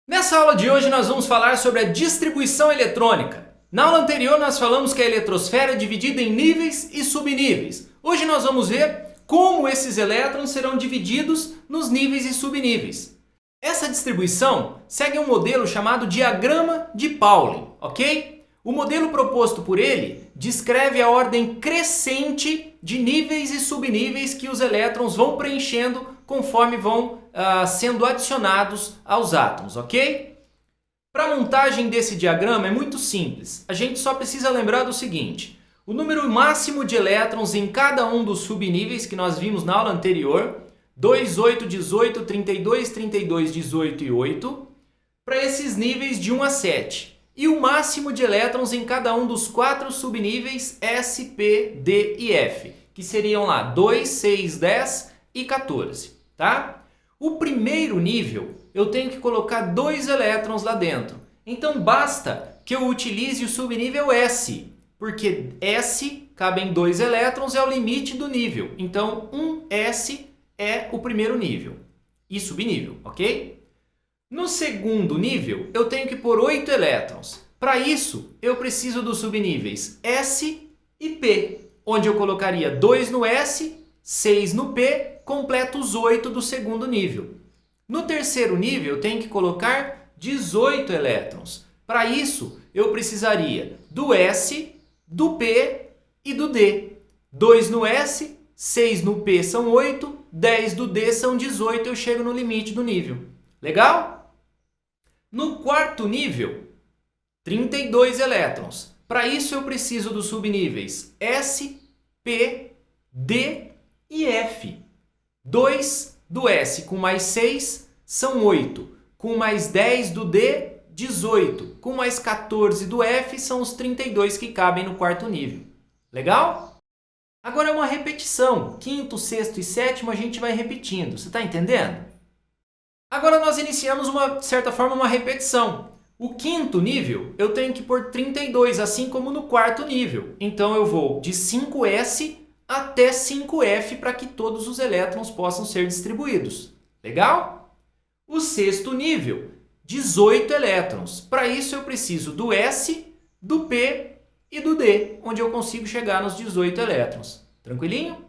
Nessa aula de hoje nós vamos falar sobre a distribuição eletrônica. Na aula anterior nós falamos que a eletrosfera é dividida em níveis e subníveis. Hoje nós vamos ver como esses elétrons serão divididos nos níveis e subníveis. Essa distribuição segue um modelo chamado diagrama de Pauling, ok? O modelo proposto por ele descreve a ordem crescente de níveis e subníveis que os elétrons vão preenchendo conforme vão sendo adicionados aos átomos, ok? Para a montagem desse diagrama é muito simples. A gente só precisa lembrar do seguinte: o número máximo de elétrons em cada um dos subníveis que nós vimos na aula anterior, 2, 8, 18, 32, 32, 18 e 8, para esses níveis de 1 a 7. E o máximo de elétrons em cada um dos 4 subníveis S, P, D e F, que seriam lá 2, 6, 10 e 14, tá? O primeiro nível, eu tenho que colocar 2 elétrons lá dentro. Então basta que eu utilize o subnível S, porque S cabem 2 elétrons, é o limite do nível. Então 1S é o primeiro nível e subnível, ok? No segundo nível, eu tenho que pôr 8 elétrons. Para isso, eu preciso dos subníveis S e P, onde eu colocaria 2 no S, 6 no P, completa os 8 do segundo nível. No terceiro nível, eu tenho que colocar 18 elétrons. Para isso, eu precisaria do S, do P e do D. 2 no S, 6 no P são 8, 10 do D são 18, eu chego no limite do nível. Legal? No quarto nível, 32 elétrons. Para isso eu preciso dos subníveis S, P, D e F. 2 do S com mais 6 são 8. Com mais 10 do D, 18. Com mais 14 do F são os 32 que cabem no quarto nível. Legal? Agora é uma repetição. Quinto, sexto e sétimo a gente vai repetindo. Você está entendendo? Agora nós iniciamos, de certa forma, uma repetição. O quinto nível eu tenho que pôr 32, assim como no quarto nível. Então eu vou de 5S até 5F para que todos os elétrons possam ser distribuídos. Legal? O sexto nível, 18 elétrons. Para isso eu preciso do S, do P e do D, onde eu consigo chegar nos 18 elétrons. Tranquilinho?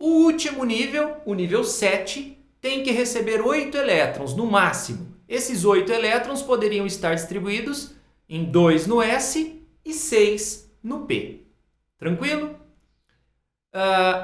O último nível, o nível 7, tem que receber 8 elétrons no máximo. Esses 8 elétrons poderiam estar distribuídos em 2 no S e 6 no P. Tranquilo?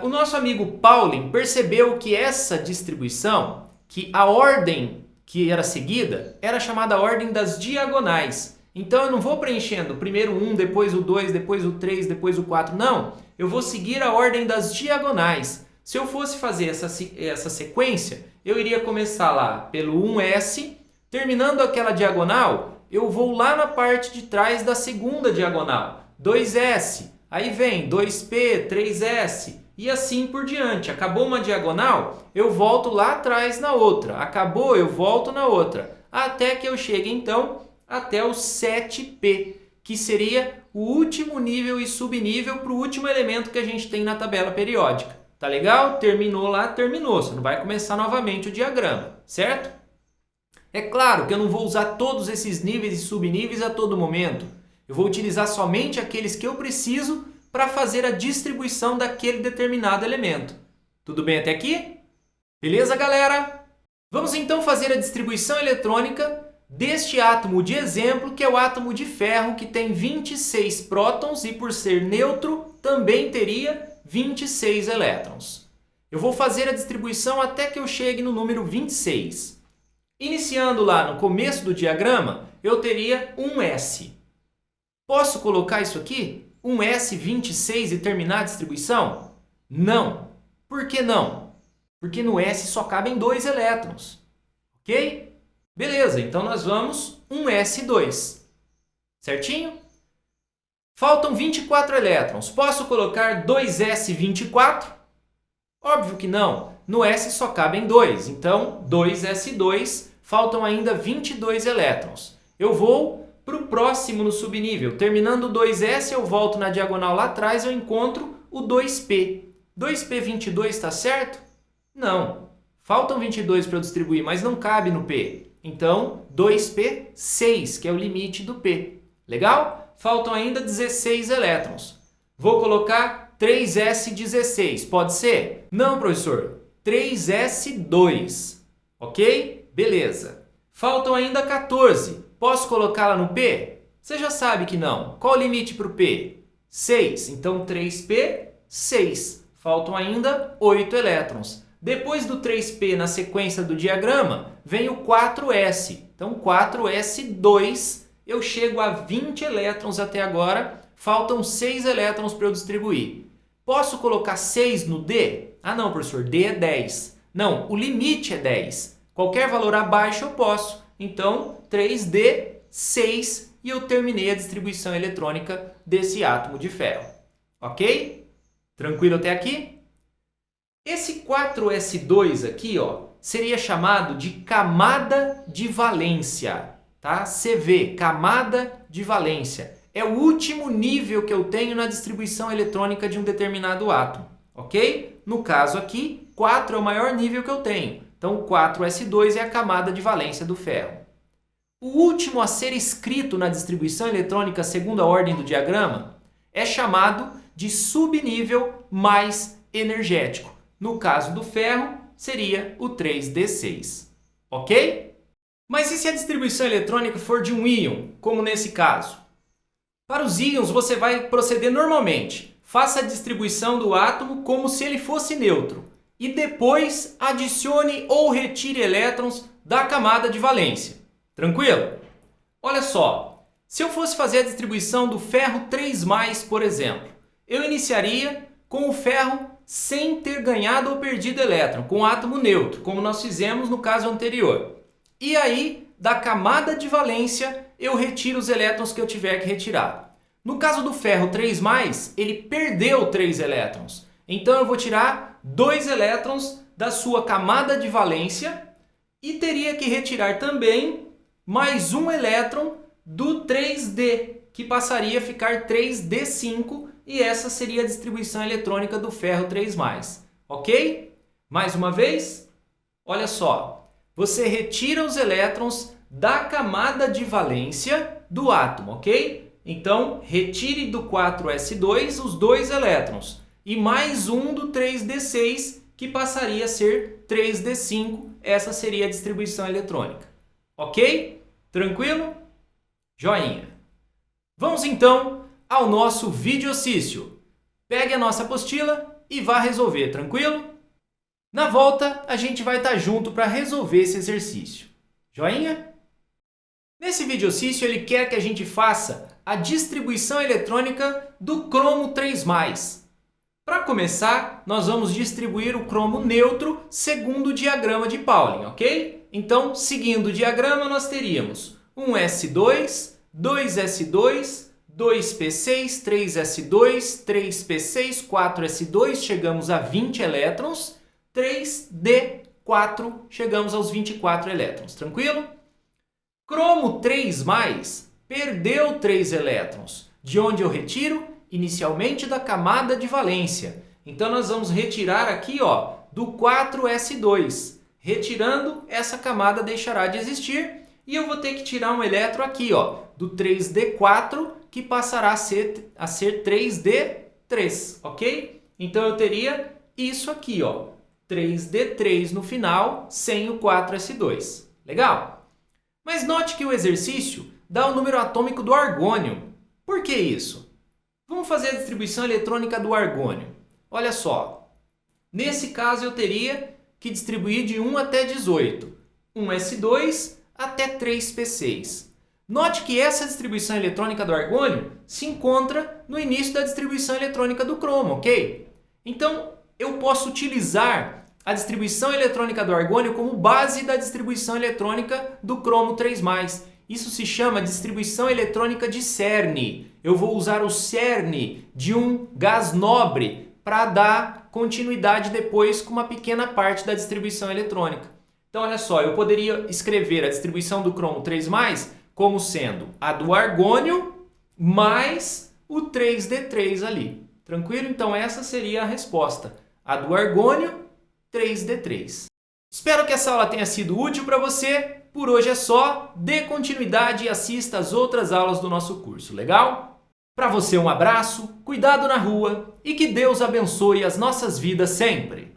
O nosso amigo Pauling percebeu que essa distribuição, que a ordem que era seguida, era chamada ordem das diagonais. Então eu não vou preenchendo primeiro o 1, depois o 2, depois o 3, depois o 4. Não, eu vou seguir a ordem das diagonais. Se eu fosse fazer essa sequência, eu iria começar lá pelo 1S, terminando aquela diagonal, eu vou lá na parte de trás da segunda diagonal, 2S, aí vem 2P, 3S e assim por diante. Acabou uma diagonal, eu volto lá atrás na outra, acabou, eu volto na outra, até que eu chegue então até o 7P, que seria o último nível e subnível para o último elemento que a gente tem na tabela periódica. Tá legal? Terminou lá, terminou. Você não vai começar novamente o diagrama, certo? É claro que eu não vou usar todos esses níveis e subníveis a todo momento. Eu vou utilizar somente aqueles que eu preciso para fazer a distribuição daquele determinado elemento. Tudo bem até aqui? Beleza, galera? Vamos então fazer a distribuição eletrônica deste átomo de exemplo, que é o átomo de ferro, que tem 26 prótons e, por ser neutro, também teria 26 elétrons. Eu vou fazer a distribuição até que eu chegue no número 26. Iniciando lá no começo do diagrama, eu teria 1S. Posso colocar isso aqui? 1S, 26 e terminar a distribuição? Não. Por que não? Porque no S só cabem 2 elétrons. Ok? Beleza, então nós vamos 1S2. Certinho? Faltam 24 elétrons. Posso colocar 2S24? Óbvio que não. No S só cabem 2. Então, 2S2. Faltam ainda 22 elétrons. Eu vou para o próximo no subnível. Terminando o 2S, eu volto na diagonal lá atrás, eu encontro o 2P. 2P22 está certo? Não. Faltam 22 para eu distribuir, mas não cabe no P. Então, 2p6, que é o limite do P. Legal? Faltam ainda 16 elétrons. Vou colocar 3s16, pode ser? Não, professor. 3s2. Ok? Beleza. Faltam ainda 14. Posso colocá-la no P? Você já sabe que não. Qual o limite para o P? 6. Então, 3p6. Faltam ainda 8 elétrons. Depois do 3p na sequência do diagrama, vem o 4s. Então, 4s2, eu chego a 20 elétrons até agora. Faltam 6 elétrons para eu distribuir. Posso colocar 6 no D? Ah, não, professor, D é 10. Não, o limite é 10. Qualquer valor abaixo eu posso. Então, 3D, 6, e eu terminei a distribuição eletrônica desse átomo de ferro. Ok? Tranquilo até aqui? Esse 4s2 aqui, ó, seria chamado de camada de valência, tá? CV, camada de valência. É o último nível que eu tenho na distribuição eletrônica de um determinado átomo, ok? No caso aqui, 4 é o maior nível que eu tenho. Então, o 4s2 é a camada de valência do ferro. O último a ser escrito na distribuição eletrônica segundo a ordem do diagrama é chamado de subnível mais energético. No caso do ferro, seria o 3d6. Ok? Mas e se a distribuição eletrônica for de um íon, como nesse caso? Para os íons, você vai proceder normalmente. Faça a distribuição do átomo como se ele fosse neutro. E depois adicione ou retire elétrons da camada de valência. Tranquilo? Olha só, se eu fosse fazer a distribuição do ferro 3+, por exemplo, eu iniciaria com o ferro sem ter ganhado ou perdido elétron, com o átomo neutro, como nós fizemos no caso anterior. E aí, da camada de valência, eu retiro os elétrons que eu tiver que retirar. No caso do ferro 3+, ele perdeu 3 elétrons. Então eu vou tirar 2 elétrons da sua camada de valência e teria que retirar também mais um elétron do 3D, que passaria a ficar 3D5, e essa seria a distribuição eletrônica do ferro 3+. Ok? Mais uma vez, olha só, você retira os elétrons da camada de valência do átomo, ok? Então, retire do 4s2 os 2 elétrons e mais um do 3d6, que passaria a ser 3d5. Essa seria a distribuição eletrônica. Ok? Tranquilo? Joinha. Vamos então ao nosso videocício. Pegue a nossa apostila e vá resolver, tranquilo? Na volta, a gente vai estar junto para resolver esse exercício. Joinha? Nesse videocício, ele quer que a gente faça a distribuição eletrônica do cromo 3+. Para começar, nós vamos distribuir o cromo neutro segundo o diagrama de Pauling, ok? Então, seguindo o diagrama, nós teríamos um S2, 2S2, 2P6, 3S2, 3P6, 4S2, chegamos a 20 elétrons, 3D4, chegamos aos 24 elétrons, tranquilo? Cromo 3+, perdeu 3 elétrons. De onde eu retiro? Inicialmente da camada de valência. Então nós vamos retirar aqui, ó, do 4s2. Retirando, essa camada deixará de existir e eu vou ter que tirar um elétron aqui, ó, do 3d4, que passará a ser 3d3, ok? Então eu teria isso aqui, ó, 3d3 no final, sem o 4s2. Legal? Mas note que o exercício dá o número atômico do argônio. Por que isso? Vamos fazer a distribuição eletrônica do argônio. Olha só, nesse caso eu teria que distribuir de 1 até 18, 1s2 até 3p6. Note que essa distribuição eletrônica do argônio se encontra no início da distribuição eletrônica do cromo, ok? Então eu posso utilizar a distribuição eletrônica do argônio como base da distribuição eletrônica do cromo 3+. Isso se chama distribuição eletrônica de cerne. Eu vou usar o cerne de um gás nobre para dar continuidade depois com uma pequena parte da distribuição eletrônica. Então, olha só, eu poderia escrever a distribuição do cromo 3+, como sendo a do argônio mais o 3d3 ali. Tranquilo? Então, essa seria a resposta. A do argônio, 3d3. Espero que essa aula tenha sido útil para você. Por hoje é só, dê continuidade e assista às outras aulas do nosso curso, legal? Para você um abraço, cuidado na rua e que Deus abençoe as nossas vidas sempre!